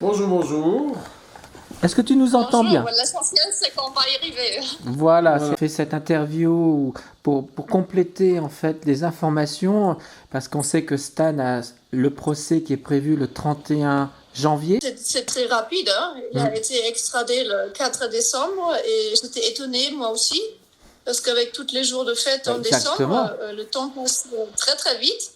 Bonjour, bonjour. Est-ce que tu nous entends Bonjour, bien? l'essentiel c'est qu'on va y arriver. Voilà, Voilà. j'ai fait cette interview pour compléter en fait les informations parce qu'on sait que Stan a le procès qui est prévu le 31 janvier. C'est très rapide, hein. Il a été extradé le 4 décembre et j'étais étonnée moi aussi parce qu'avec tous les jours de fête en Exactement. décembre, le temps passe très très vite.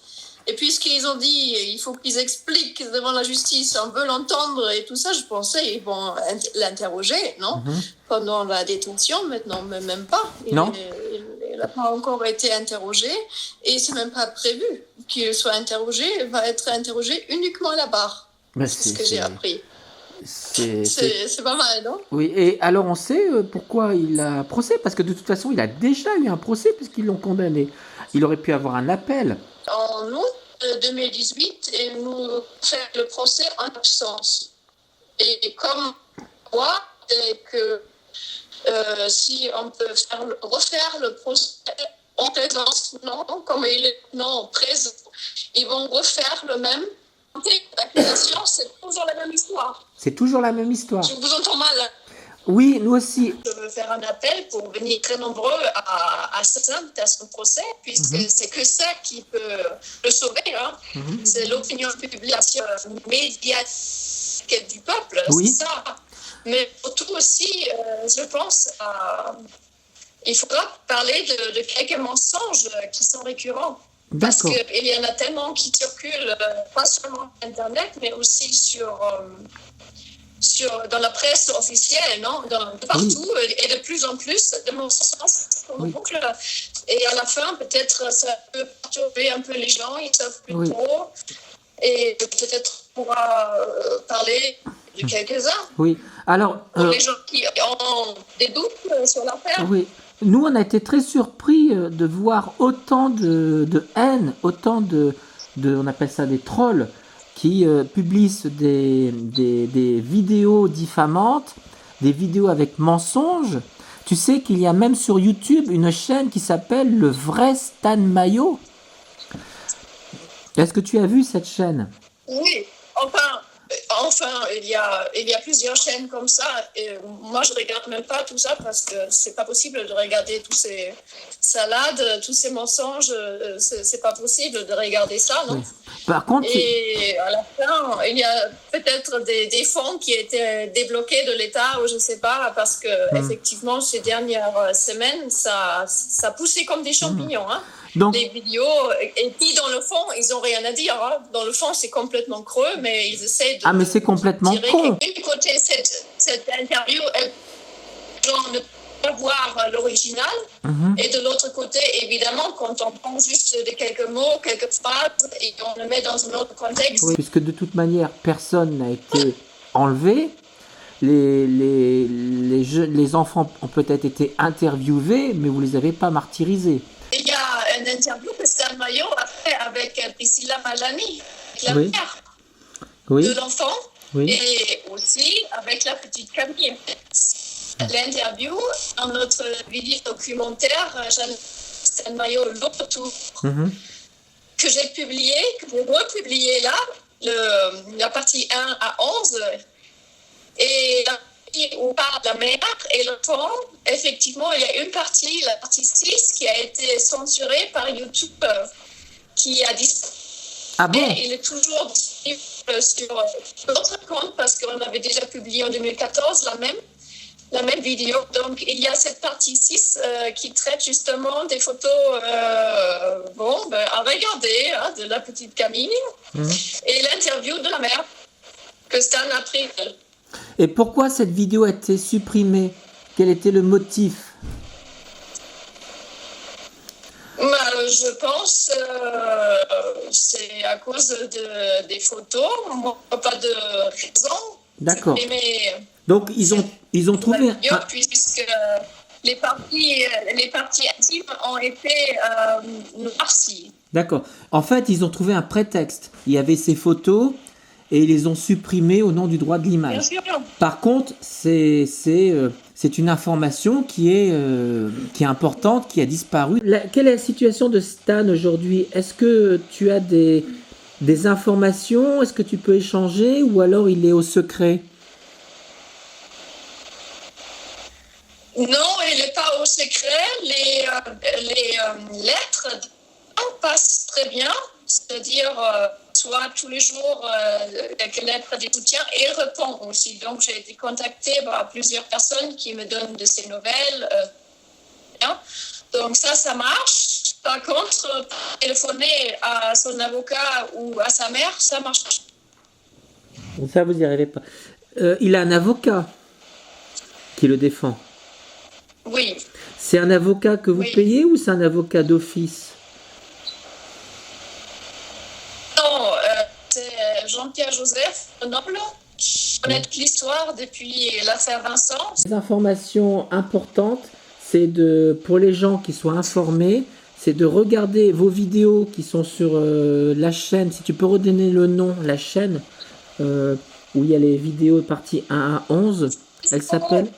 Et puisqu'ils ont dit il faut qu'ils expliquent devant la justice, on veut l'entendre et tout ça, je pensais ils vont l'interroger, non? Pendant la détention, maintenant, mais même pas. Non. Il n'a pas encore été interrogé et c'est même pas prévu qu'il soit interrogé. Il va être interrogé uniquement à la barre. Mais C'est ce que j'ai appris. c'est- C'est pas mal, non? Oui, et alors on sait pourquoi il a procès, parce que de toute façon il a déjà eu un procès puisqu'ils l'ont condamné. Il aurait pu avoir un appel. En août 2018, il nous fait le procès en absence. Et comme moi, et que si on peut refaire le procès en présence, non, comme il est non présent, ils vont refaire le même. L'accusation, c'est toujours la même histoire. C'est toujours la même histoire. Je vous entends mal. Oui, nous aussi. Je veux faire un appel pour venir très nombreux à son procès, puisque c'est que ça qui peut le sauver. Hein. C'est l'opinion publique médiatique du peuple, Oui. c'est ça. Mais surtout aussi, je pense, il faudra parler de quelques mensonges qui sont récurrents. Parce D'accord. qu'il y en a tellement qui circulent, pas seulement sur Internet, mais aussi dans la presse officielle, non? Partout, et de plus en plus, de mensonges qu'on boucle. Et à la fin, peut-être, ça peut perturber un peu les gens, ils ne savent plus trop. Et peut-être on pourra parler de quelques-uns. Oui. Alors. Pour les gens qui ont des doutes sur l'affaire. Oui. Nous, on a été très surpris de voir autant de haine, autant on appelle ça des trolls, qui publient des vidéos diffamantes, des vidéos avec mensonges. Tu sais qu'il y a même sur YouTube une chaîne qui s'appelle Le Vrai Stan Mayo. Est-ce que tu as vu cette chaîne? Oui, enfin, il y a plusieurs chaînes comme ça. Et moi, je regarde même pas tout ça parce que c'est pas possible de regarder tous ces salades, tous ces mensonges. C'est pas possible de regarder ça, non? Oui. Par contre, et à la fin, il y a peut-être des fonds qui étaient débloqués de l'État ou je sais pas parce que effectivement ces dernières semaines, ça poussait comme des champignons, hein. Donc, les vidéos, et puis dans le fond, ils n'ont rien à dire. Hein. Dans le fond, c'est complètement creux, mais ils essaient de. Ah, mais c'est complètement con. D'un côté, cette interview, les gens ne peuvent pas voir l'original. Et de l'autre côté, évidemment, quand on prend juste quelques mots, quelques phrases, et on le met dans un autre contexte. Oui, puisque de toute manière, personne n'a été enlevé. Les enfants ont peut-être été interviewés, mais vous ne les avez pas martyrisés. Il y a une interview que Stan Mayo a fait avec Priscilla Majani, la mère de l'enfant, et aussi avec la petite Camille. L'interview dans notre vidéo documentaire Stan Mayo l'autre tour que j'ai publié, que j'ai republié là, la partie 1 à 11, et la partie où parle la mère et l'enfant, effectivement, il y a une partie, la partie 6, qui a été censurée par YouTube, qui a disparu. Ah bon? Et il est toujours disponible sur notre compte parce qu'on avait déjà publié en 2014 la même vidéo. Donc, il y a cette partie 6 qui traite justement des photos à regarder, hein, de la petite Camille et l'interview de la mère que Stan a pris. Et pourquoi cette vidéo a été supprimée? Quel était le motif? Je pense c'est à cause des photos, pas de raison. D'accord. Donc ils ont trouvé puisque les parties intimes ont été noircies. D'accord. En fait, ils ont trouvé un prétexte. Il y avait ces photos et ils les ont supprimées au nom du droit de l'image. Par contre, c'est une information qui est importante, qui a disparu. Quelle est la situation de Stan aujourd'hui? Est-ce que tu as des des informations? Est-ce que tu peux échanger ou alors il est au secret? Non, il n'est pas au secret. Les lettres passent très bien. C'est-à-dire, soit tous les jours, quelques lettres de soutien et il répond aussi. Donc, j'ai été contactée par plusieurs personnes qui me donnent de ces nouvelles. Bien. Donc, ça marche. Par contre, téléphoner à son avocat ou à sa mère, ça marche pas. Ça, vous n'y arrivez pas. Il a un avocat qui le défend. Oui. C'est un avocat que vous payez ou c'est un avocat d'office? Non, c'est Jean-Pierre Joseph Noble. Je connais l'histoire depuis l'affaire Vincent. Les informations importantes, c'est pour les gens qui soient informés, c'est de regarder vos vidéos qui sont sur la chaîne. Si tu peux redonner le nom, la chaîne où il y a les vidéos parties 1 à 11, elle s'appelle?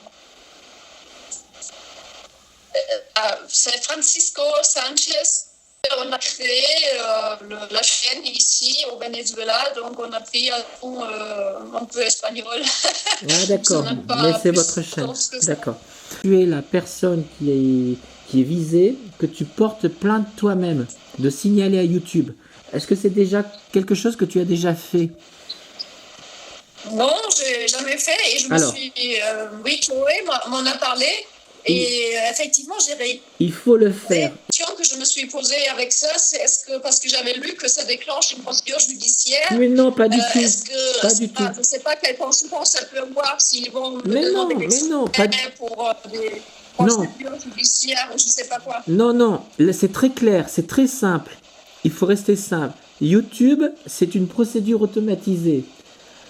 C'est Francisco Sanchez. On a créé la chaîne ici au Venezuela, donc on a pris un peu espagnol. Ah d'accord, mais c'est votre chaîne. D'accord. Tu es la personne qui est visée, que tu portes plainte toi-même, de signaler à YouTube. Est-ce que c'est déjà quelque chose que tu as déjà fait? Non, j'ai jamais fait et je me suis... oui, Chloé m'en a parlé. Et effectivement, il faut le faire. La question que je me suis posée avec ça, c'est parce que j'avais lu que ça déclenche une procédure judiciaire. Mais non, pas du tout. Pas du tout. Je ne sais pas quelles conséquences ça peut avoir s'ils vont me demander pour des procédures judiciaires ou je ne sais pas quoi. Non, c'est très clair, c'est très simple. Il faut rester simple. YouTube, c'est une procédure automatisée.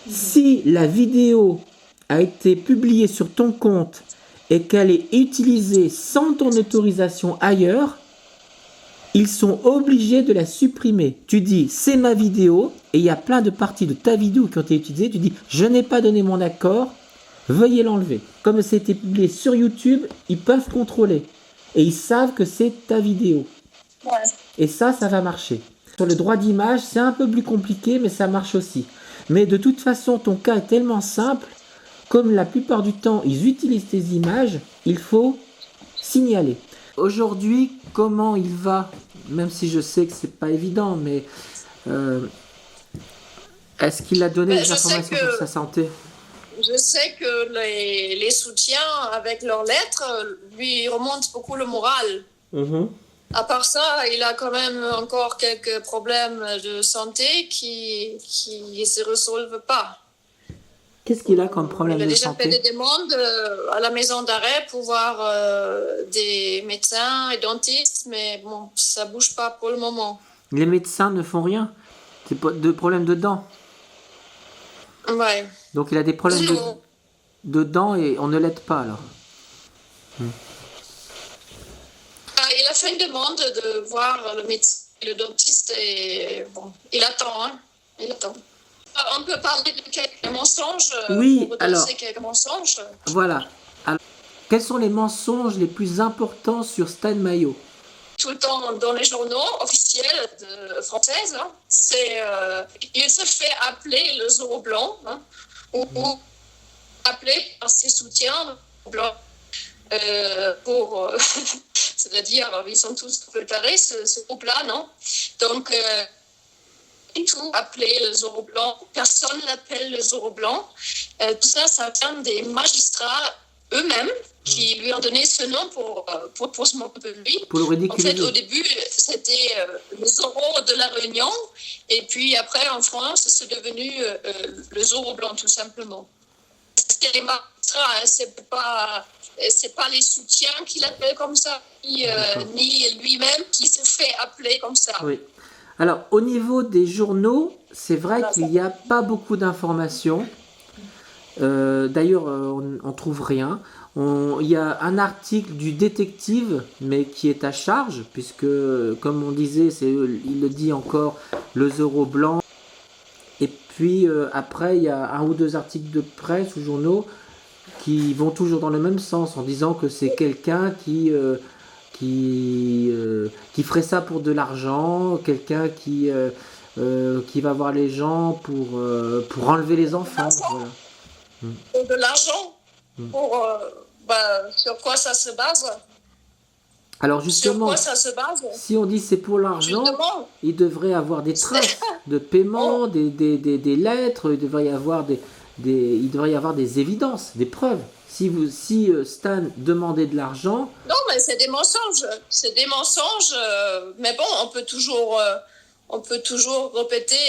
Si la vidéo a été publiée sur ton compte et qu'elle est utilisée sans ton autorisation ailleurs, ils sont obligés de la supprimer. Tu dis, c'est ma vidéo, et il y a plein de parties de ta vidéo qui ont été utilisées, tu dis, je n'ai pas donné mon accord, veuillez l'enlever. Comme c'est été publié sur YouTube, ils peuvent contrôler, et ils savent que c'est ta vidéo. Ouais. Et ça va marcher. Sur le droit d'image, c'est un peu plus compliqué, mais ça marche aussi. Mais de toute façon, ton cas est tellement simple, comme la plupart du temps, ils utilisent tes images, il faut signaler. Aujourd'hui, comment il va? Même si je sais que c'est pas évident, mais est-ce qu'il a donné des informations sur sa santé? Je sais que les soutiens avec leurs lettres lui remontent beaucoup le moral. À part ça, il a quand même encore quelques problèmes de santé qui ne se résolvent pas. Qu'est-ce qu'il a comme problème de santé? Il a déjà fait des demandes à la maison d'arrêt pour voir des médecins et dentistes, mais bon, ça ne bouge pas pour le moment. Les médecins ne font rien? C'est pas de problème de dents? Ouais. Donc il a des problèmes de dents et on ne l'aide pas alors? Il a fait une demande de voir le médecin et le dentiste et bon, il attend, hein. Il attend. On peut parler de quelques mensonges. Oui, alors. Quelques mensonges. Voilà. Alors, quels sont les mensonges les plus importants sur Stan Mayo? Tout le temps dans les journaux officiels françaises, hein, il se fait appeler le Zorro Blanc, hein, ou appelé par ses soutiens blancs. C'est-à-dire, ils sont tous préparés, ce groupe-là, non? Donc, tout appelé le Zorro Blanc, personne l'appelle le Zorro Blanc. Tout ça, ça vient des magistrats eux-mêmes qui lui ont donné ce nom pour se moquer de lui. Pour le ridiculiser. En fait, au début, c'était le Zorro de la Réunion, et puis après, en France, c'est devenu le Zorro Blanc, tout simplement. C'est les magistrats, hein, c'est pas les soutiens qui l'appellent comme ça, ni lui-même qui se fait appeler comme ça. Oui. Alors, au niveau des journaux, c'est vrai qu'il n'y a pas beaucoup d'informations. D'ailleurs, on ne trouve rien. Il y a un article du détective, mais qui est à charge, puisque, comme on disait, il le dit encore, le Zorro Blanc. Et puis, après, il y a un ou deux articles de presse ou journaux qui vont toujours dans le même sens, en disant que c'est quelqu'un qui ferait ça pour de l'argent, quelqu'un qui qui va voir les gens pour enlever les enfants. Voilà. De l'argent. Sur quoi ça se base? Alors justement, sur quoi ça se base? Si on dit c'est pour l'argent, il devrait y avoir des traces de paiement, des lettres, il devrait y avoir des évidences, des preuves. Si Stan demandait de l'argent... Non, mais c'est des mensonges. Mais bon, on peut toujours répéter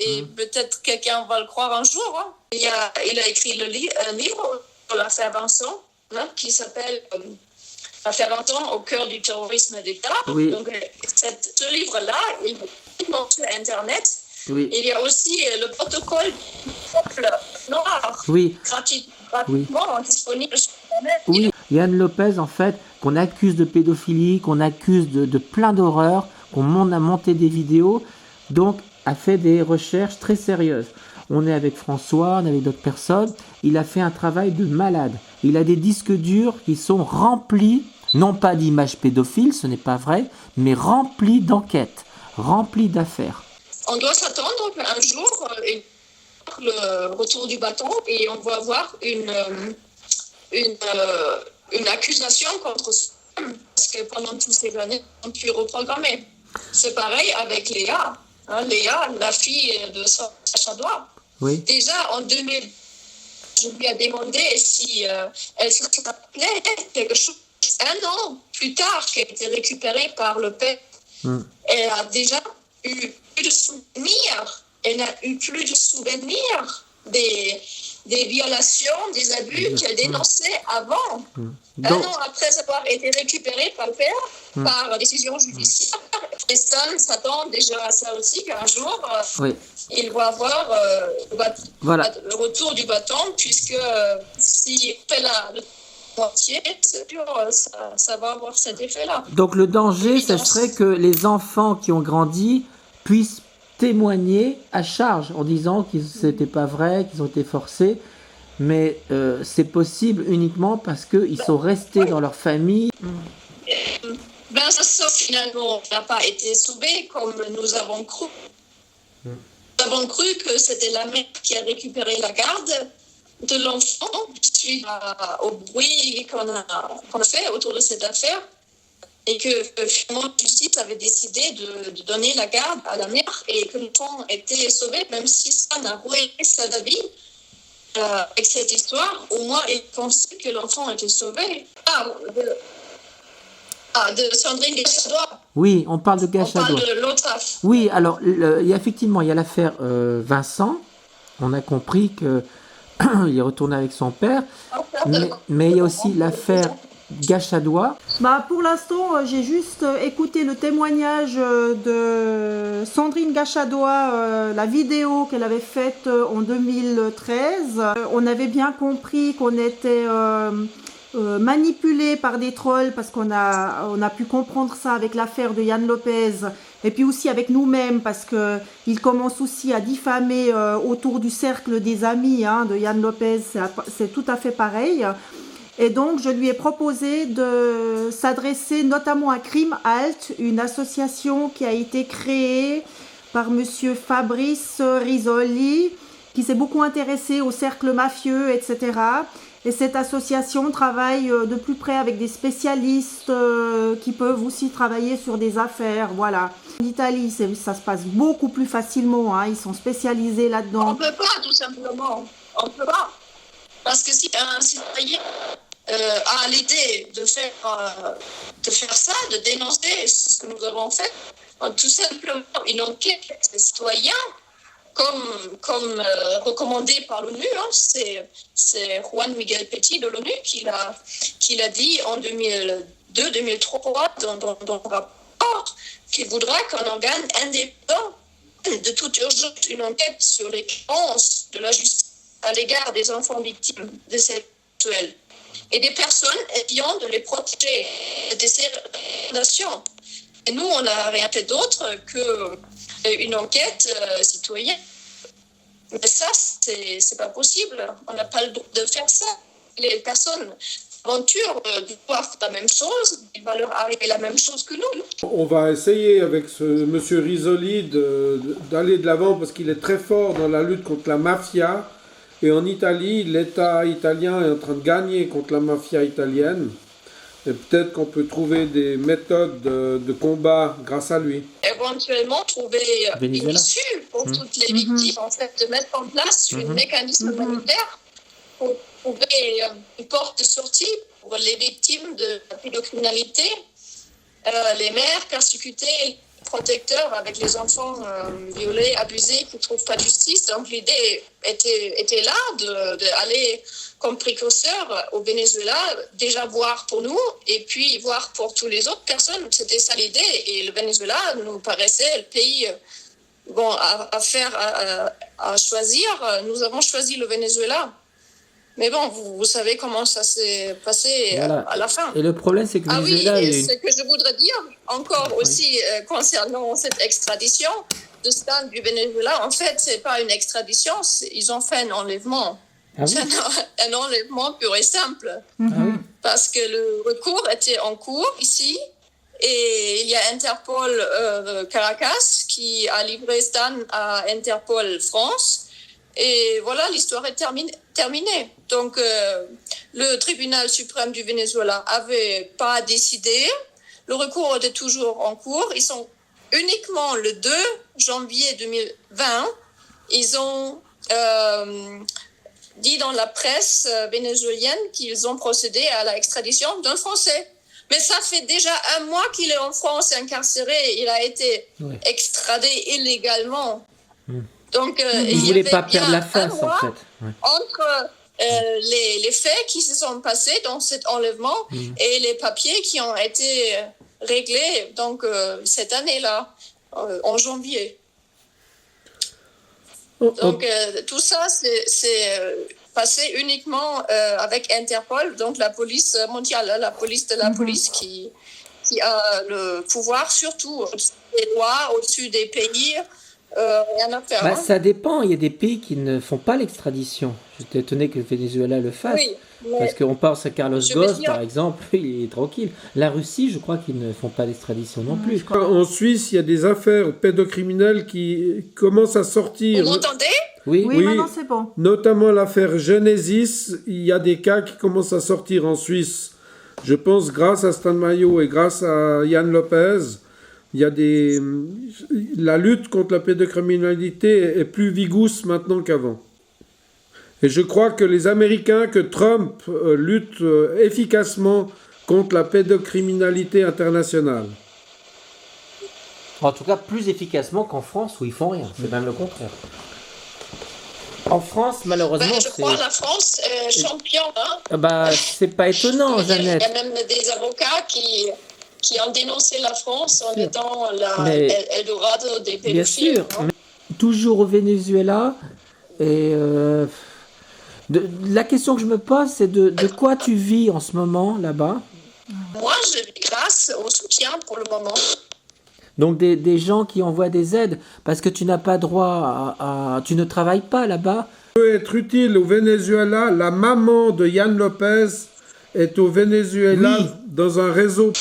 et peut-être quelqu'un va le croire un jour. Hein. Il a écrit un livre sur l'affaire Vincent, qui s'appelle l'affaire Vincent au cœur du terrorisme d'État. Oui. Donc, ce livre-là, il est sur Internet. Oui. Il y a aussi le protocole du peuple noir, gratuitement disponible sur Internet. Oui, Yann Lopez, en fait, qu'on accuse de pédophilie, qu'on accuse de plein d'horreurs, qu'on a monté des vidéos, donc a fait des recherches très sérieuses. On est avec François, on est avec d'autres personnes. Il a fait un travail de malade. Il a des disques durs qui sont remplis, non pas d'images pédophiles, ce n'est pas vrai, mais remplis d'enquêtes, remplis d'affaires. On doit s'attendre qu'un jour, le retour du bâton, et on va avoir une accusation contre ce parce que pendant toutes ces années, on a pu reprogrammer. C'est pareil avec Léa. Léa, la fille de Sacha Dois. Oui. Déjà, en 2000, je lui ai demandé si elle se rappelait quelque chose. Un an plus tard, qu'elle a été récupérée par le père, elle a déjà eu plus de souvenirs. Elle n'a eu plus de souvenirs des violations, des abus qu'elle dénonçait avant. Un an après avoir été récupérée par le père, par décision judiciaire, Stan s'attend déjà à ça aussi, qu'un jour, il va avoir le retour du bâton, puisque s'il fait le moitié, c'est sûr, ça va avoir cet effet-là. Donc le danger, ce serait que les enfants qui ont grandi puissent témoigner à charge en disant que c'était pas vrai, qu'ils ont été forcés, mais c'est possible uniquement parce qu'ils sont restés dans leur famille. Vincent finalement n'a pas été sauvé comme nous avons cru. Nous avons cru que c'était la mère qui a récupéré la garde de l'enfant suite au bruit qu'on a fait autour de cette affaire. Et que finalement, la justice avait décidé de donner la garde à la mère et que l'enfant était sauvé, même si ça n'a ruiné sa vie. Avec cette histoire, au moins, il pensait que l'enfant était sauvé. De Sandrine Gachat-Dois. Oui, on parle de Gachat-Dois. On parle de l'autre affaire. Oui, alors, effectivement, il y a l'affaire Vincent. On a compris qu'il est retourné avec son père. Mais il y a aussi l'affaire Gachat-Dois. Pour l'instant, j'ai juste écouté le témoignage de Sandrine Gachat-Dois, la vidéo qu'elle avait faite en 2013. On avait bien compris qu'on était manipulé par des trolls parce qu'on a pu comprendre ça avec l'affaire de Yann Lopez et puis aussi avec nous-mêmes parce qu'il commence aussi à diffamer autour du cercle des amis de Yann Lopez. C'est tout à fait pareil. Et donc, je lui ai proposé de s'adresser notamment à Crime Halt, une association qui a été créée par monsieur Fabrice Risoli, qui s'est beaucoup intéressé au cercle mafieux, etc. Et cette association travaille de plus près avec des spécialistes qui peuvent aussi travailler sur des affaires, voilà. En Italie, ça se passe beaucoup plus facilement, ils sont spécialisés là-dedans. On ne peut pas, tout simplement. On ne peut pas. Parce que si un citoyen a l'idée de faire ça, de dénoncer ce que nous avons fait, tout simplement une enquête des citoyens, comme recommandé par l'ONU, c'est Juan Miguel Petit de l'ONU qui l'a dit en 2002-2003 dans un rapport qu'il voudra qu'un organe indépendant de toute urgence, une enquête sur les créances de la justice à l'égard des enfants victimes de sexuels et des personnes ayant de les protéger de ces recommandations. Et nous, on n'a rien fait d'autre qu'une enquête citoyenne. Mais ça, c'est pas possible. On n'a pas le droit de faire ça. Les personnes aventure de voir la même chose, il va leur arriver la même chose que nous. On va essayer avec ce monsieur Risoli d'aller de l'avant parce qu'il est très fort dans la lutte contre la mafia. Et en Italie, l'État italien est en train de gagner contre la mafia italienne. Et peut-être qu'on peut trouver des méthodes de combat grâce à lui. Éventuellement, trouver une issue pour toutes les victimes, en fait, de mettre en place un mécanisme humanitaire pour trouver une porte de sortie pour les victimes de la pédocriminalité, les mères persécutées, les protecteurs avec les enfants violés, abusés, qui ne trouvent pas de justice. Donc l'idée était là d'aller comme précurseur au Venezuela, déjà voir pour nous et puis voir pour toutes les autres personnes. C'était ça l'idée. Et le Venezuela nous paraissait le pays à choisir. Nous avons choisi le Venezuela. Mais bon, vous savez comment ça s'est passé à la fin. Et le problème, c'est que Venezuela... ce que je voudrais dire encore aussi concernant cette extradition de Stan du Venezuela, en fait, c'est pas une extradition, ils ont fait un enlèvement. Ah oui? C'est un enlèvement pur et simple. Ah oui. Parce que le recours était en cours ici, et il y a Interpol Caracas qui a livré Stan à Interpol France. Et voilà, l'histoire est terminée. Donc, le tribunal suprême du Venezuela n'avait pas décidé. Le recours était toujours en cours. Ils sont uniquement le 2 janvier 2020, ils ont dit dans la presse vénézuélienne qu'ils ont procédé à l'extradition d'un Français. Mais ça fait déjà 1 mois qu'il est en France incarcéré. Il a été extradé illégalement. Donc, il ne voulait pas perdre la face, en fait. Ouais. Entre les faits qui se sont passés dans cet enlèvement et les papiers qui ont été réglés donc, cette année-là, en janvier. Donc, tout ça, c'est passé uniquement avec Interpol, donc la police mondiale, la police de la police qui a le pouvoir surtout au-dessus des lois, au-dessus des pays. Rien à faire. Ça dépend, il y a des pays qui ne font pas l'extradition. J'étais étonné que le Venezuela le fasse. Oui, parce qu'on pense à Carlos Ghosn, par exemple, il est tranquille. La Russie, je crois qu'ils ne font pas l'extradition non plus. En Suisse, il y a des affaires pédocriminelles qui commencent à sortir. Vous m'entendez ? Oui, maintenant c'est bon. Notamment l'affaire Genesis, il y a des cas qui commencent à sortir en Suisse. Je pense grâce à Stan Mayo et grâce à Yann Lopez. Il y a la lutte contre la pédocriminalité est plus vigousse maintenant qu'avant. Et je crois que les Américains, que Trump lutte efficacement contre la pédocriminalité internationale. En tout cas, plus efficacement qu'en France où ils font rien. C'est même le contraire. En France, malheureusement, je crois la France est champion. C'est pas étonnant, Jeannette. Il y a même des avocats qui ont dénoncé la France en étant l'Eldorado des pédophiles. Bien sûr, mais toujours au Venezuela. Et la question que je me pose, c'est de quoi tu vis en ce moment là-bas ? Moi, je vis grâce au soutien pour le moment. Donc des gens qui envoient des aides, parce que tu n'as pas droit tu ne travailles pas là-bas. Peut être utile au Venezuela. La maman de Yann Lopez est au Venezuela dans un réseau.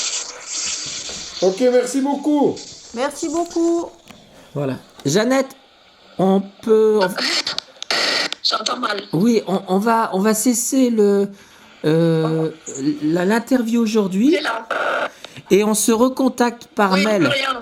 Ok, merci beaucoup. Merci beaucoup. Voilà. Jeannette, on peut... J'entends mal. Oui, on va cesser l'interview aujourd'hui. Et on se recontacte par mail. Rien.